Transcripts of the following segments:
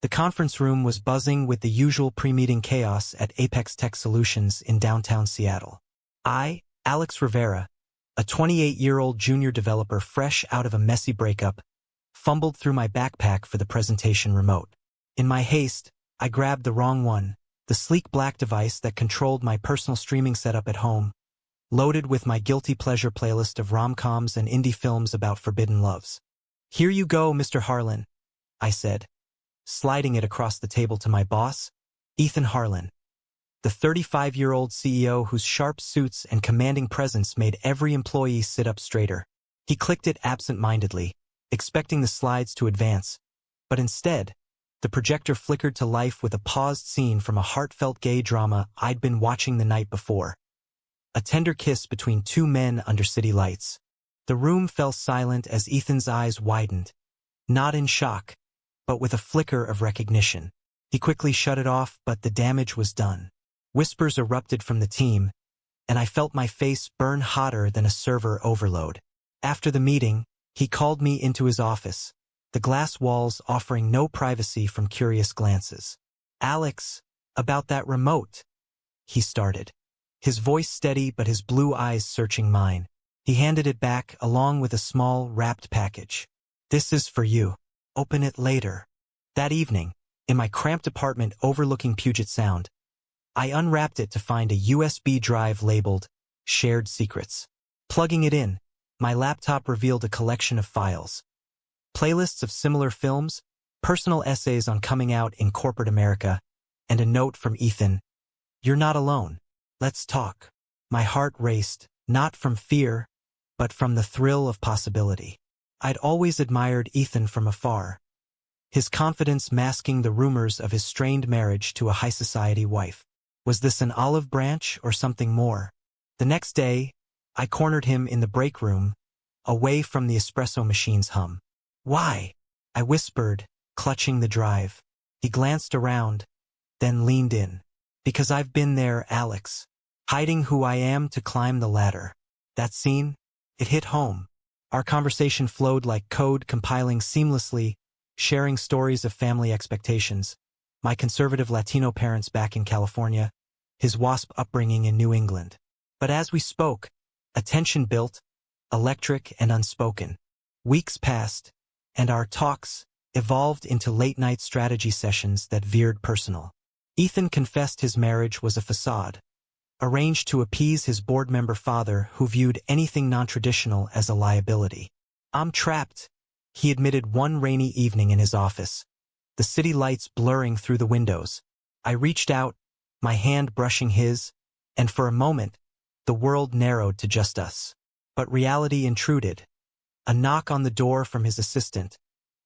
The conference room was buzzing with the usual pre-meeting chaos at Apex Tech Solutions in downtown Seattle. I, Alex Rivera, a 28-year-old junior developer fresh out of a messy breakup, fumbled through my backpack for the presentation remote. In my haste, I grabbed the wrong one, the sleek black device that controlled my personal streaming setup at home, loaded with my guilty pleasure playlist of rom-coms and indie films about forbidden loves. "Here you go, Mr. Harlan," I said, sliding it across the table to my boss, Ethan Harlan, the 35-year-old CEO whose sharp suits and commanding presence made every employee sit up straighter. He clicked it absent-mindedly, expecting the slides to advance, but instead, the projector flickered to life with a paused scene from a heartfelt gay drama I'd been watching the night before. A tender kiss between two men under city lights. The room fell silent as Ethan's eyes widened, not in shock, but with a flicker of recognition. He quickly shut it off, but the damage was done. Whispers erupted from the team, and I felt my face burn hotter than a server overload. After the meeting, he called me into his office, the glass walls offering no privacy from curious glances. "Alex, about that remote," he started, his voice steady but his blue eyes searching mine. He handed it back along with a small, wrapped package. "This is for you. Open it later." That evening, in my cramped apartment overlooking Puget Sound, I unwrapped it to find a USB drive labeled Shared Secrets. Plugging it in, my laptop revealed a collection of files. Playlists of similar films, personal essays on coming out in corporate America, and a note from Ethan. "You're not alone. Let's talk." My heart raced, not from fear, but from the thrill of possibility. I'd always admired Ethan from afar, his confidence masking the rumors of his strained marriage to a high-society wife. Was this an olive branch or something more? The next day, I cornered him in the break room, away from the espresso machine's hum. "Why?" I whispered, clutching the drive. He glanced around, then leaned in. "Because I've been there, Alex. Hiding who I am to climb the ladder." That scene, it hit home. Our conversation flowed like code compiling seamlessly, sharing stories of family expectations, my conservative Latino parents back in California, his WASP upbringing in New England. But as we spoke, a tension built, electric and unspoken. Weeks passed, and our talks evolved into late-night strategy sessions that veered personal. Ethan confessed his marriage was a facade, arranged to appease his board member father who viewed anything non-traditional as a liability. "I'm trapped," he admitted one rainy evening in his office, the city lights blurring through the windows. I reached out, my hand brushing his, and for a moment, the world narrowed to just us. But reality intruded. A knock on the door from his assistant,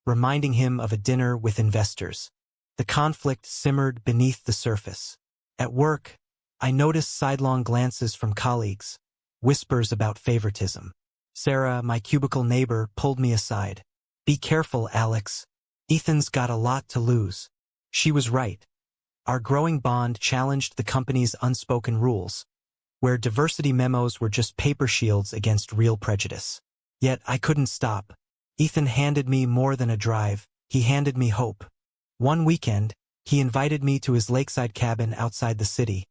reminding him of a dinner with investors. The conflict simmered beneath the surface. At work, I noticed sidelong glances from colleagues, whispers about favoritism. Sarah, my cubicle neighbor, pulled me aside. "Be careful, Alex. Ethan's got a lot to lose." She was right. Our growing bond challenged the company's unspoken rules, where diversity memos were just paper shields against real prejudice. Yet I couldn't stop. Ethan handed me more than a drive. He handed me hope. One weekend, he invited me to his lakeside cabin outside the city,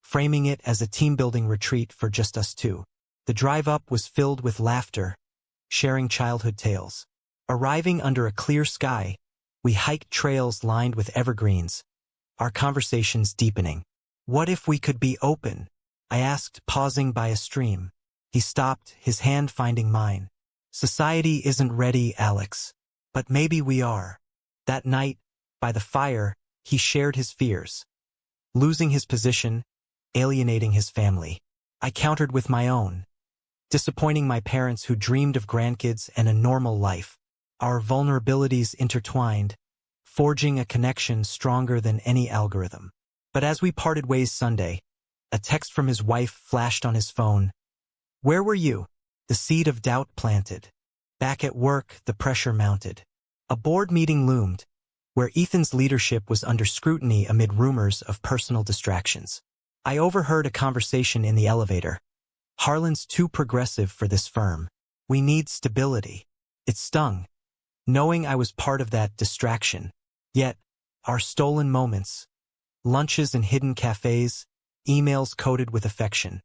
framing it as a team-building retreat for just us two. The drive up was filled with laughter, sharing childhood tales. Arriving under a clear sky, we hiked trails lined with evergreens, our conversations deepening. "What if we could be open?" I asked, pausing by a stream. He stopped, his hand finding mine. "Society isn't ready, Alex. But maybe we are." That night, by the fire, he shared his fears. Losing his position, alienating his family. I countered with my own. Disappointing my parents who dreamed of grandkids and a normal life. Our vulnerabilities intertwined, forging a connection stronger than any algorithm. But as we parted ways Sunday, a text from his wife flashed on his phone. "Where were you?" The seed of doubt planted. Back at work, the pressure mounted. A board meeting loomed, where Ethan's leadership was under scrutiny amid rumors of personal distractions. I overheard a conversation in the elevator. "Harlan's too progressive for this firm. We need stability." It stung, knowing I was part of that distraction. Yet, Our stolen moments, lunches in hidden cafes, emails coded with affection,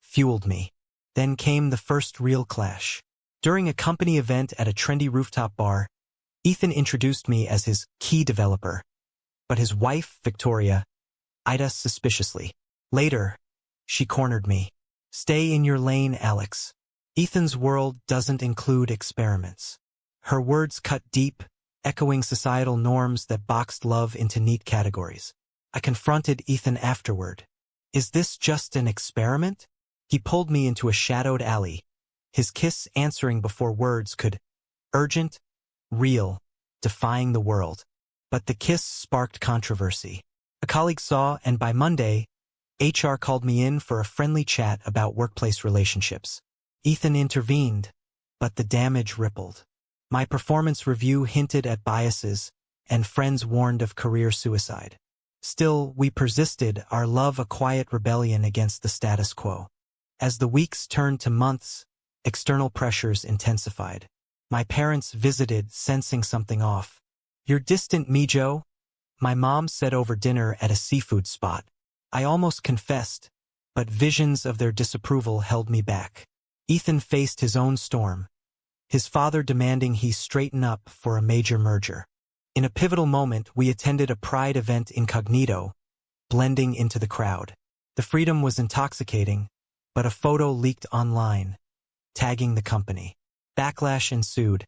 fueled me. Then came the first real clash. During a company event at a trendy rooftop bar, Ethan introduced me as his key developer, but his wife, Victoria, eyed us suspiciously. Later, she cornered me. "Stay in your lane, Alex. Ethan's world doesn't include experiments." Her words cut deep, echoing societal norms that boxed love into neat categories. I confronted Ethan afterward. "Is this just an experiment?" He pulled me into a shadowed alley, his kiss answering before words could. Urgent, real, defying the world. But the kiss sparked controversy. A colleague saw, and by Monday, HR called me in for a friendly chat about workplace relationships. Ethan intervened, but the damage rippled. My performance review hinted at biases, and friends warned of career suicide. Still, we persisted, our love a quiet rebellion against the status quo. As the weeks turned to months, external pressures intensified. My parents visited, sensing something off. "You're distant, me, Joe," my mom said over dinner at a seafood spot. I almost confessed, but visions of their disapproval held me back. Ethan faced his own storm, his father demanding he straighten up for a major merger. In a pivotal moment, we attended a pride event incognito, blending into the crowd. The freedom was intoxicating, but a photo leaked online, tagging the company. Backlash ensued.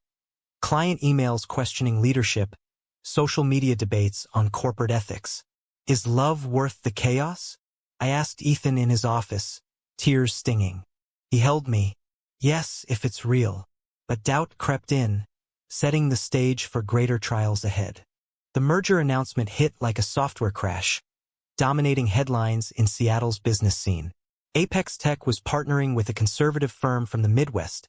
Client emails questioning leadership, social media debates on corporate ethics. "Is love worth the chaos?" I asked Ethan in his office, tears stinging. He held me. "Yes, if it's real." But doubt crept in, setting the stage for greater trials ahead. The merger announcement hit like a software crash, dominating headlines in Seattle's business scene. Apex Tech was partnering with a conservative firm from the Midwest,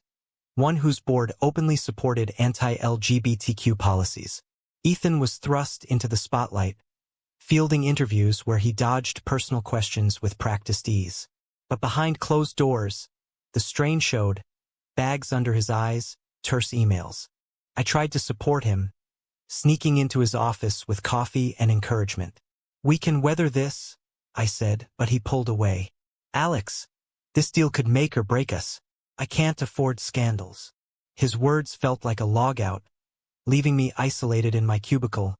one whose board openly supported anti-LGBTQ policies. Ethan was thrust into the spotlight, fielding interviews where he dodged personal questions with practiced ease. But behind closed doors, the strain showed, bags under his eyes, terse emails. I tried to support him, sneaking into his office with coffee and encouragement. "We can weather this," I said, but he pulled away. "Alex, this deal could make or break us. I can't afford scandals." His words felt like a logout, leaving me isolated in my cubicle,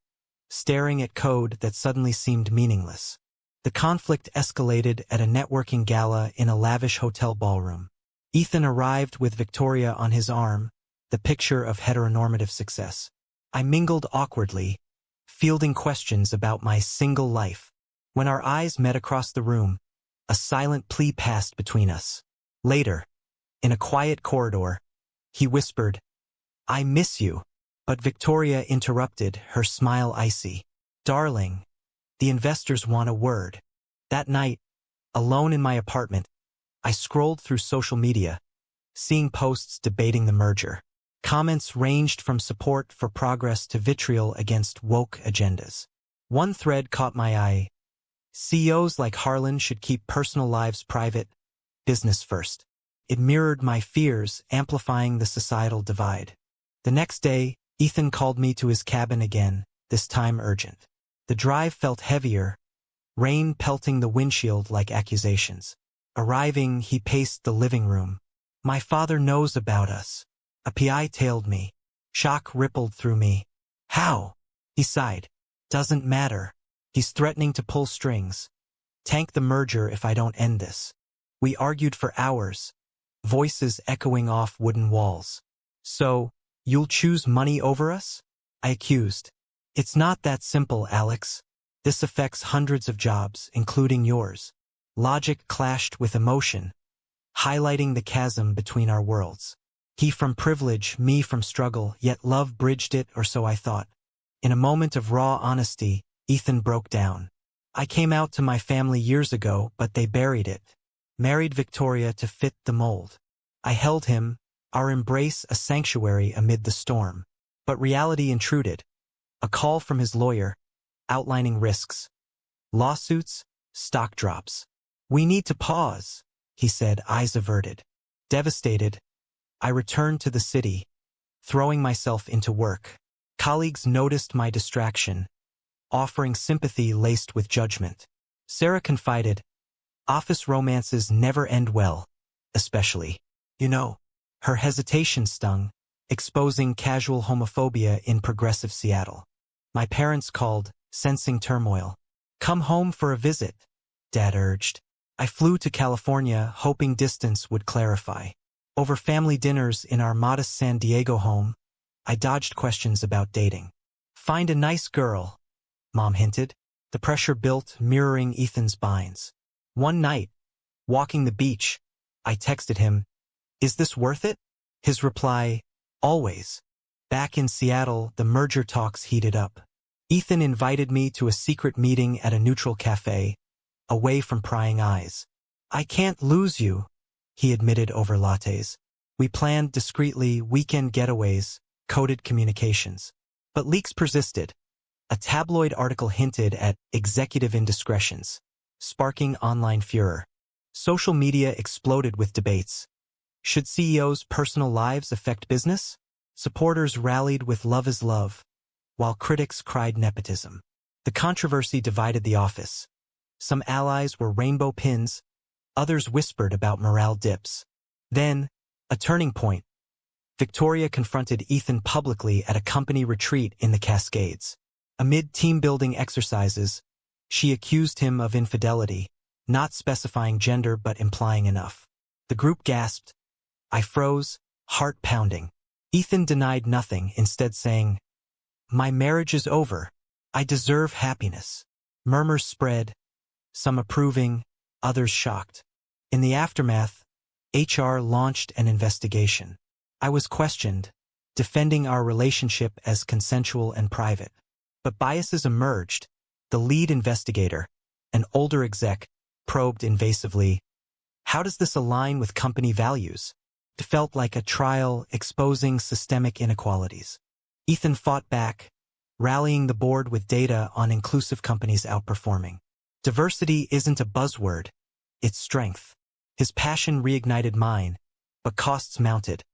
staring at code that suddenly seemed meaningless. The conflict escalated at a networking gala in a lavish hotel ballroom. Ethan arrived with Victoria on his arm, the picture of heteronormative success. I mingled awkwardly, fielding questions about my single life. When our eyes met across the room, a silent plea passed between us. Later, in a quiet corridor, he whispered, "I miss you." But Victoria interrupted, her smile icy. "Darling, the investors want a word." That night, alone in my apartment, I scrolled through social media, seeing posts debating the merger. Comments ranged from support for progress to vitriol against woke agendas. One thread caught my eye. "CEOs like Harlan should keep personal lives private, business first." It mirrored my fears, amplifying the societal divide. The next day, Ethan called me to his cabin again, this time urgent. The drive felt heavier, rain pelting the windshield like accusations. Arriving, he paced the living room. "My father knows about us." A PI tailed me. Shock rippled through me. "How?" He sighed. "Doesn't matter. He's threatening to pull strings. Tank the merger if I don't end this." We argued for hours, voices echoing off wooden walls. "So, you'll choose money over us?" I accused. "It's not that simple, Alex. This affects hundreds of jobs, including yours." Logic clashed with emotion, highlighting the chasm between our worlds. He from privilege, me from struggle, yet love bridged it, or so I thought. In a moment of raw honesty, Ethan broke down. "I came out to my family years ago, but they buried it. Married Victoria to fit the mold. I held him, our embrace a sanctuary amid the storm. But reality intruded. A call from his lawyer, outlining risks. Lawsuits, stock drops. "We need to pause," he said, eyes averted. Devastated, I returned to the city, throwing myself into work. Colleagues noticed my distraction, offering sympathy laced with judgment. Sarah confided, "Office romances never end well, especially, you know." Her hesitation stung, exposing casual homophobia in progressive Seattle. My parents called, sensing turmoil. "Come home for a visit," Dad urged. I flew to California, hoping distance would clarify. Over family dinners in our modest San Diego home, I dodged questions about dating. "Find a nice girl," Mom hinted. The pressure built, mirroring Ethan's binds. One night, walking the beach, I texted him, "Is this worth it?" His reply, "Always." Back in Seattle, the merger talks heated up. Ethan invited me to a secret meeting at a neutral cafe, away from prying eyes. "I can't lose you," he admitted over lattes. We planned discreetly weekend getaways, coded communications. But leaks persisted. A tabloid article hinted at executive indiscretions, sparking online furor. Social media exploded with debates. Should CEOs' personal lives affect business? Supporters rallied with "love is love," while critics cried nepotism. The controversy divided the office. Some allies were rainbow pins, others whispered about morale dips. Then, a turning point. Victoria confronted Ethan publicly at a company retreat in the Cascades. Amid team-building exercises, she accused him of infidelity, not specifying gender but implying enough. The group gasped. I froze, heart pounding. Ethan denied nothing, instead saying, "My marriage is over. I deserve happiness." Murmurs spread, some approving, others shocked. In the aftermath, HR launched an investigation. I was questioned, defending our relationship as consensual and private. But biases emerged. The lead investigator, an older exec, probed invasively. "How does this align with company values?" It felt like a trial exposing systemic inequalities. Ethan fought back, rallying the board with data on inclusive companies outperforming. Diversity isn't a buzzword, it's strength. His passion reignited mine, but costs mounted.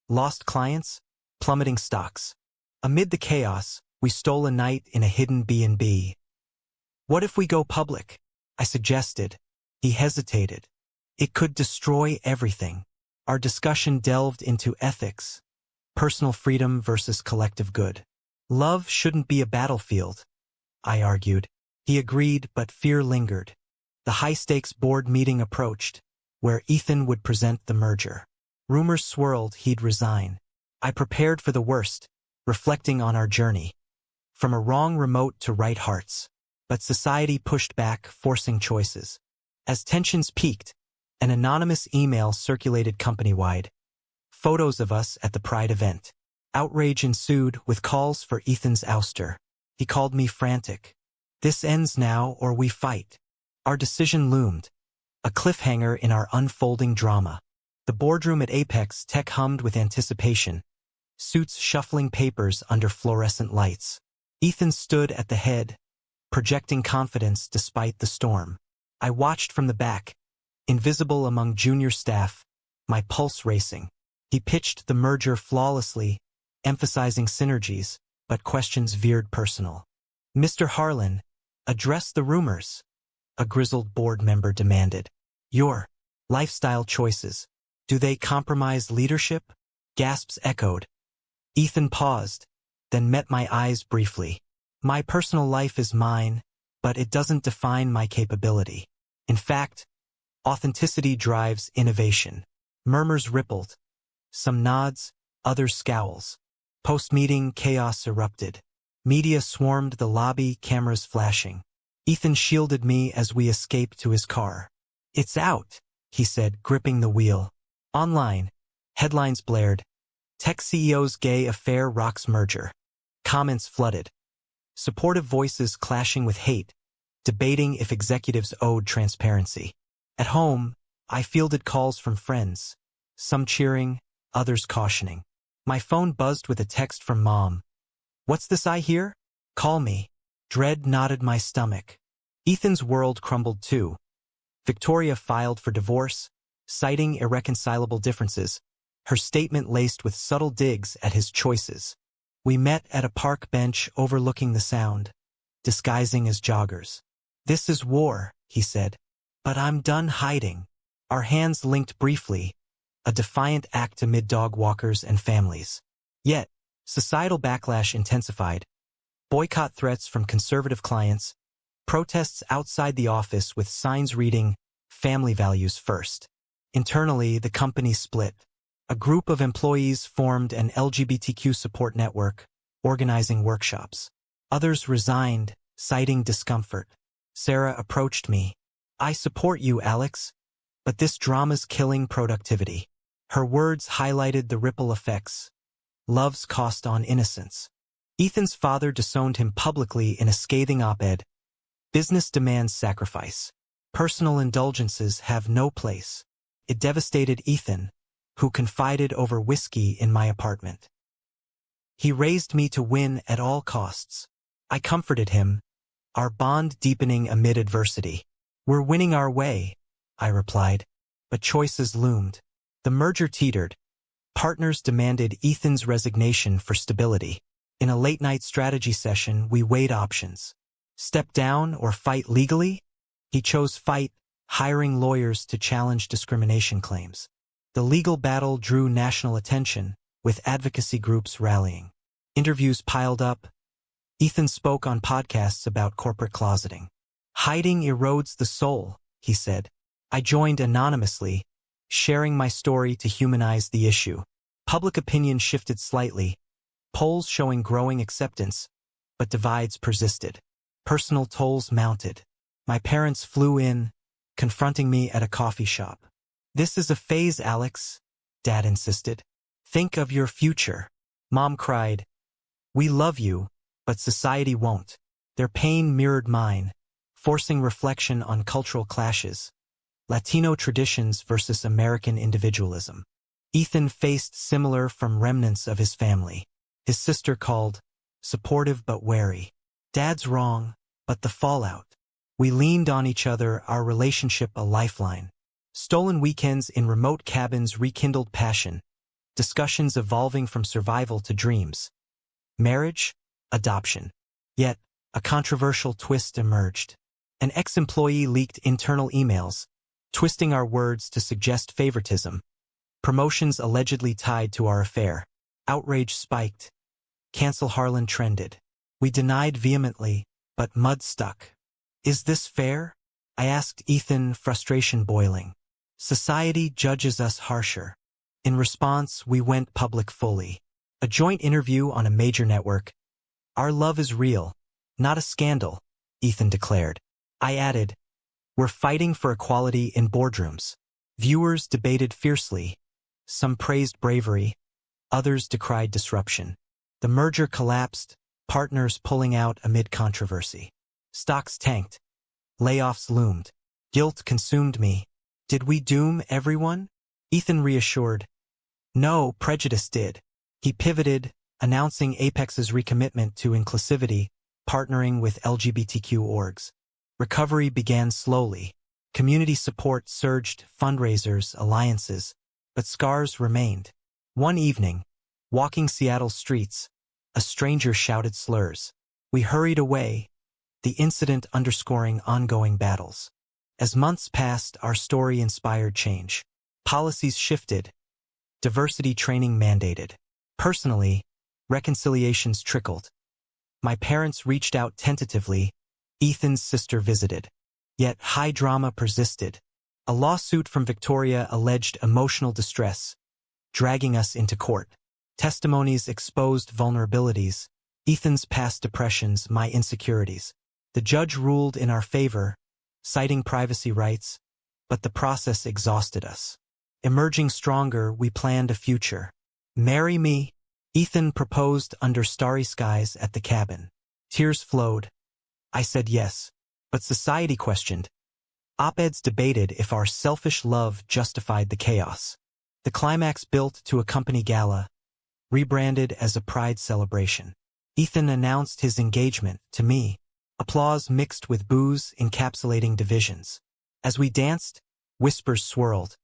Lost clients, plummeting stocks. Amid the chaos, we stole a night in a hidden B&B. "What if we go public?" I suggested. He hesitated. "It could destroy everything." Our discussion delved into ethics, personal freedom versus collective good. Love shouldn't be a battlefield, I argued. He agreed, but fear lingered. The high-stakes board meeting approached, where Ethan would present the merger. Rumors swirled he'd resign. I prepared for the worst, reflecting on our journey. From a wrong remote to right hearts. But society pushed back, forcing choices. As tensions peaked, an anonymous email circulated company-wide. Photos of us at the Pride event. Outrage ensued with calls for Ethan's ouster. He called me frantic. "This ends now or we fight." Our decision loomed, a cliffhanger in our unfolding drama. The boardroom at Apex Tech hummed with anticipation, suits shuffling papers under fluorescent lights. Ethan stood at the head, projecting confidence despite the storm. I watched from the back, invisible among junior staff, my pulse racing. He pitched the merger flawlessly, emphasizing synergies, but questions veered personal. "Mr. Harlan, address the rumors," a grizzled board member demanded. "Your lifestyle choices, do they compromise leadership?" Gasps echoed. Ethan paused, then met my eyes briefly. "My personal life is mine, but it doesn't define my capability. In fact, authenticity drives innovation." Murmurs rippled. Some nods, others scowls. Post-meeting chaos erupted. Media swarmed the lobby, cameras flashing. Ethan shielded me as we escaped to his car. "It's out," he said, gripping the wheel. Online, headlines blared. Tech CEO's gay affair rocks merger. Comments flooded. Supportive voices clashing with hate, debating if executives owed transparency. At home, I fielded calls from friends, some cheering, others cautioning. My phone buzzed with a text from Mom. "What's this I hear? Call me." Dread knotted my stomach. Ethan's world crumbled too. Victoria filed for divorce, citing irreconcilable differences, her statement laced with subtle digs at his choices. We met at a park bench overlooking the Sound. disguising as joggers. "This is war," he said. "But I'm done hiding." Our hands linked briefly, a defiant act amid dog walkers and families. Yet, societal backlash intensified. Boycott threats from conservative clients, protests outside the office with signs reading, "Family values first." Internally, the company split. A group of employees formed an LGBTQ support network, organizing workshops. Others resigned, citing discomfort. Sarah approached me. "I support you, Alex, but this drama's killing productivity." Her words highlighted the ripple effects. Love's cost on innocence. Ethan's father disowned him publicly in a scathing op-ed. "Business demands sacrifice. Personal indulgences have no place." It devastated Ethan, who confided over whiskey in my apartment. He raised me to win at all costs. I comforted him, our bond deepening amid adversity. "We're winning our way," I replied, but choices loomed. The merger teetered. Partners demanded Ethan's resignation for stability. In a late-night strategy session, we weighed options. Step down or fight legally? He chose fight, hiring lawyers to challenge discrimination claims. The legal battle drew national attention, with advocacy groups rallying. Interviews piled up. Ethan spoke on podcasts about corporate closeting. "Hiding erodes the soul," he said. I joined anonymously, sharing my story to humanize the issue. Public opinion shifted slightly, polls showing growing acceptance, but divides persisted. Personal tolls mounted. My parents flew in, confronting me at a coffee shop. "This is a phase, Alex," Dad insisted. "Think of your future." Mom cried, "We love you, but society won't." Their pain mirrored mine, forcing reflection on cultural clashes. Latino traditions versus American individualism. Ethan faced similar from remnants of his family. His sister called, supportive but wary. Dad's wrong, but the fallout. We leaned on each other, our relationship a lifeline. Stolen weekends in remote cabins rekindled passion, discussions evolving from survival to dreams. Marriage, adoption. Yet, a controversial twist emerged. An ex-employee leaked internal emails, twisting our words to suggest favoritism. Promotions allegedly tied to our affair. Outrage spiked. Cancel Harlan trended. We denied vehemently, but mud stuck. "Is this fair?" I asked Ethan, frustration boiling. "Society judges us harsher." In response, we went public fully. A joint interview on a major network. "Our love is real, not a scandal," Ethan declared. I added, "We're fighting for equality in boardrooms." Viewers debated fiercely. Some praised bravery, others decried disruption. The merger collapsed, partners pulling out amid controversy. Stocks tanked. Layoffs loomed. Guilt consumed me. Did we doom everyone? Ethan reassured. No, prejudice did. He pivoted, announcing Apex's recommitment to inclusivity, partnering with LGBTQ orgs. Recovery began slowly. Community support surged, fundraisers, alliances, but scars remained. One evening, walking Seattle's streets, a stranger shouted slurs. We hurried away, the incident underscoring ongoing battles. As months passed, our story inspired change. Policies shifted, diversity training mandated. Personally, reconciliations trickled. My parents reached out tentatively, Ethan's sister visited. Yet high drama persisted. A lawsuit from Victoria alleged emotional distress, dragging us into court. Testimonies exposed vulnerabilities, Ethan's past depressions, my insecurities. The judge ruled in our favor, citing privacy rights, but the process exhausted us. Emerging stronger, we planned a future. "Marry me," Ethan proposed under starry skies at the cabin. Tears flowed. I said yes, but society questioned. Op-eds debated if our selfish love justified the chaos. The climax built to a company gala, rebranded as a pride celebration. Ethan announced his engagement to me. Applause mixed with boos encapsulating divisions. As we danced, whispers swirled.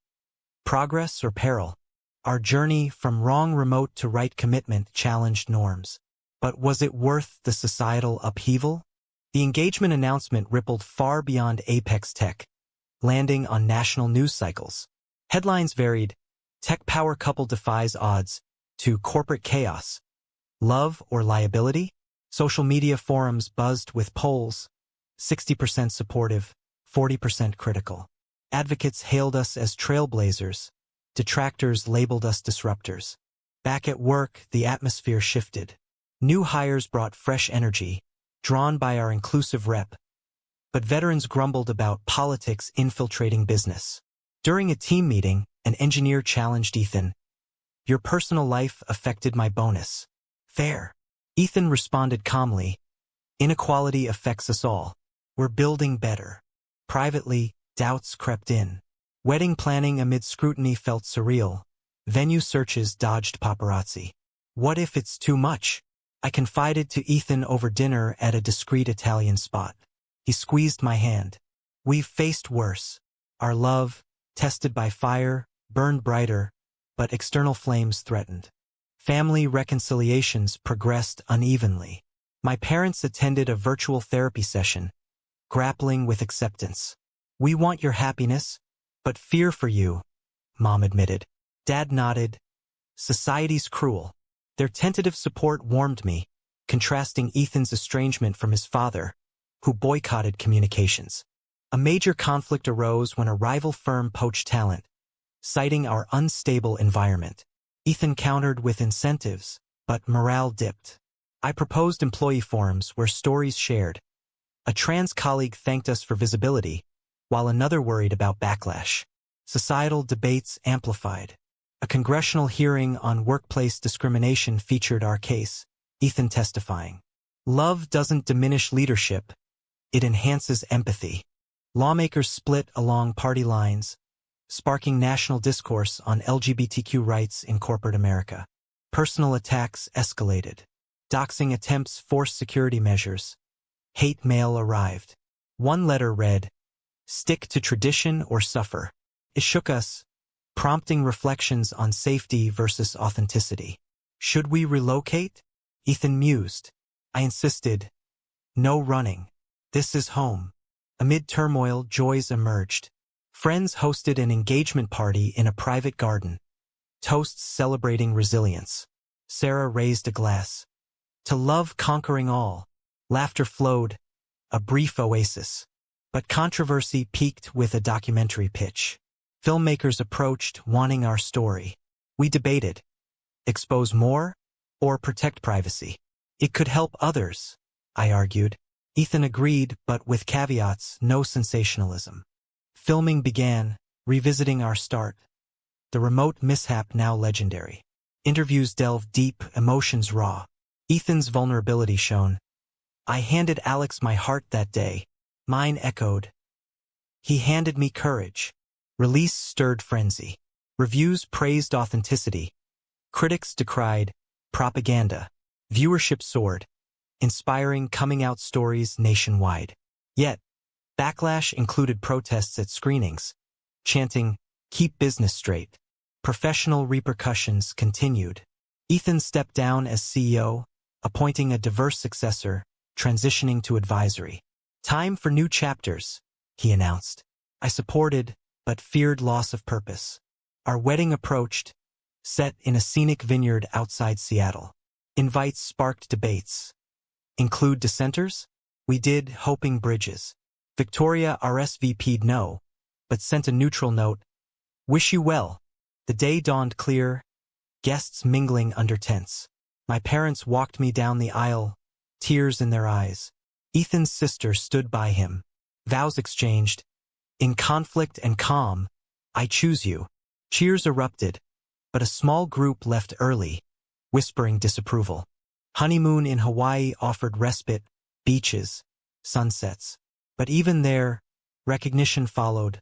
Progress or peril? Our journey from wrong remote to right commitment challenged norms. But was it worth the societal upheaval? The engagement announcement rippled far beyond Apex Tech, landing on national news cycles. Headlines varied: tech power couple defies odds, to corporate chaos, love or liability? Social media forums buzzed with polls, 60% supportive, 40% critical. Advocates hailed us as trailblazers, detractors labeled us disruptors. Back at work, the atmosphere shifted. New hires brought fresh energy, drawn by our inclusive rep, but veterans grumbled about politics infiltrating business. During a team meeting, an engineer challenged Ethan. "Your personal life affected my bonus. Fair." Ethan responded calmly, "Inequality affects us all. We're building better." Privately, doubts crept in. Wedding planning amid scrutiny felt surreal. Venue searches dodged paparazzi. What if it's too much? I confided to Ethan over dinner at a discreet Italian spot. He squeezed my hand. "We've faced worse. Our love, tested by fire, burned brighter, but external flames threatened." Family reconciliations progressed unevenly. My parents attended a virtual therapy session, grappling with acceptance. "We want your happiness, but fear for you," Mom admitted. Dad nodded. "Society's cruel." Their tentative support warmed me, contrasting Ethan's estrangement from his father, who boycotted communications. A major conflict arose when a rival firm poached talent, citing our unstable environment. Ethan countered with incentives, but morale dipped. I proposed employee forums where stories shared. A trans colleague thanked us for visibility, while another worried about backlash. Societal debates amplified. A congressional hearing on workplace discrimination featured our case, Ethan testifying. "Love doesn't diminish leadership, it enhances empathy." Lawmakers split along party lines, sparking national discourse on LGBTQ rights in corporate America. Personal attacks escalated. Doxing attempts forced security measures. Hate mail arrived. One letter read, "Stick to tradition or suffer." It shook us, prompting reflections on safety versus authenticity. "Should we relocate?" Ethan mused. I insisted, "No running. This is home." Amid turmoil, joys emerged. Friends hosted an engagement party in a private garden. Toasts celebrating resilience. Sarah raised a glass. "To love conquering all." Laughter flowed, a brief oasis. But controversy peaked with a documentary pitch. Filmmakers approached, wanting our story. We debated. Expose more or protect privacy? It could help others, I argued. Ethan agreed, but with caveats, no sensationalism. Filming began, revisiting our start. The remote mishap now legendary. Interviews delved deep, emotions raw. Ethan's vulnerability shone. "I handed Alex my heart that day." Mine echoed. "He handed me courage." Release stirred frenzy. Reviews praised authenticity. Critics decried propaganda. Viewership soared, inspiring coming-out stories nationwide. Yet, backlash included protests at screenings, chanting, "Keep business straight." Professional repercussions continued. Ethan stepped down as CEO, appointing a diverse successor, transitioning to advisory. "Time for new chapters," he announced. I supported, but feared loss of purpose. Our wedding approached, set in a scenic vineyard outside Seattle. Invites sparked debates. Include dissenters? We did, hoping bridges. Victoria RSVP'd no, but sent a neutral note. "Wish you well." The day dawned clear, guests mingling under tents. My parents walked me down the aisle, tears in their eyes. Ethan's sister stood by him. Vows exchanged. "In conflict and calm, I choose you." Cheers erupted, but a small group left early, whispering disapproval. Honeymoon in Hawaii offered respite, beaches, sunsets. But even there, recognition followed.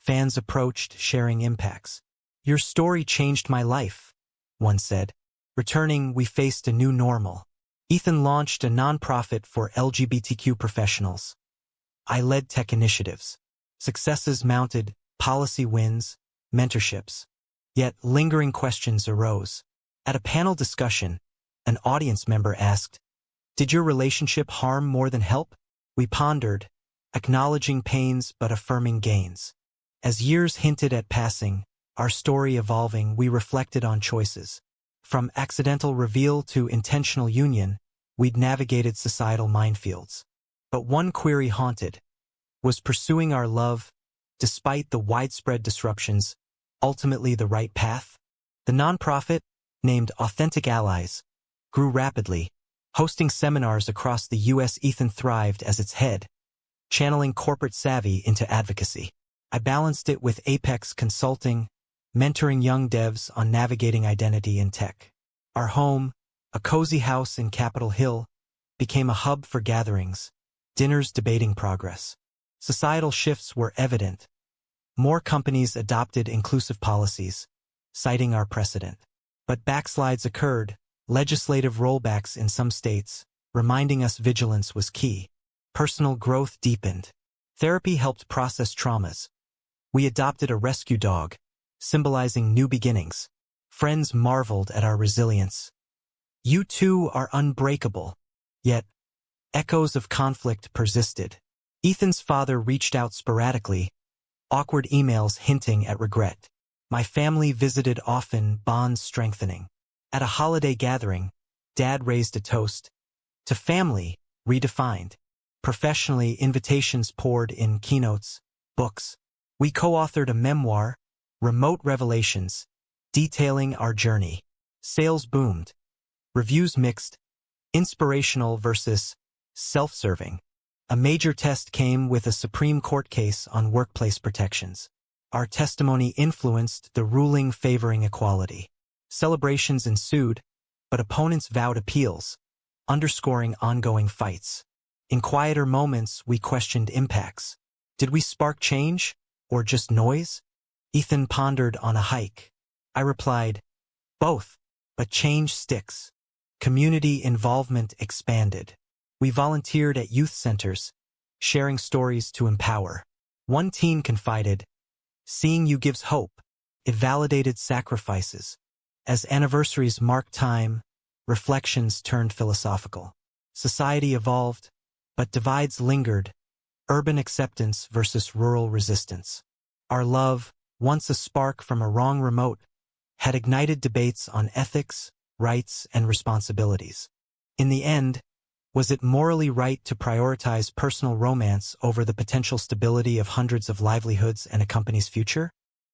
Fans approached, sharing impacts. "Your story changed my life," one said. Returning, we faced a new normal. Ethan launched a nonprofit for LGBTQ professionals. I led tech initiatives. Successes mounted, policy wins, mentorships. Yet lingering questions arose. At a panel discussion, an audience member asked, "Did your relationship harm more than help?" We pondered, acknowledging pains but affirming gains. As years hinted at passing, our story evolving, we reflected on choices. From accidental reveal to intentional union, we'd navigated societal minefields. But one query haunted: was pursuing our love, despite the widespread disruptions, ultimately the right path? The nonprofit, named Authentic Allies, grew rapidly, hosting seminars across the U.S. Ethan thrived as its head, channeling corporate savvy into advocacy. I balanced it with Apex Consulting, mentoring young devs on navigating identity in tech. Our home, a cozy house in Capitol Hill, became a hub for gatherings, dinners debating progress. Societal shifts were evident. More companies adopted inclusive policies, citing our precedent. But backslides occurred, legislative rollbacks in some states, reminding us vigilance was key. Personal growth deepened. Therapy helped process traumas. We adopted a rescue dog, symbolizing new beginnings. Friends marveled at our resilience. You two are unbreakable. Yet, echoes of conflict persisted. Ethan's father reached out sporadically, awkward emails hinting at regret. My family visited often, bonds strengthening. At a holiday gathering, Dad raised a toast. To family, redefined. Professionally, invitations poured in, keynotes, books. We co-authored a memoir, Remote Revelations, detailing our journey. Sales boomed. Reviews mixed. Inspirational versus self-serving. A major test came with a Supreme Court case on workplace protections. Our testimony influenced the ruling favoring equality. Celebrations ensued, but opponents vowed appeals, underscoring ongoing fights. In quieter moments, we questioned impacts. Did we spark change, or just noise? Ethan pondered on a hike. I replied, both, but change sticks. Community involvement expanded. We volunteered at youth centers, sharing stories to empower. One teen confided, seeing you gives hope. It validated sacrifices. As anniversaries marked time, reflections turned philosophical. Society evolved, but divides lingered. Urban acceptance versus rural resistance. Our love, once a spark from a wrong remote, had ignited debates on ethics, rights, and responsibilities. In the end, was it morally right to prioritize personal romance over the potential stability of hundreds of livelihoods and a company's future?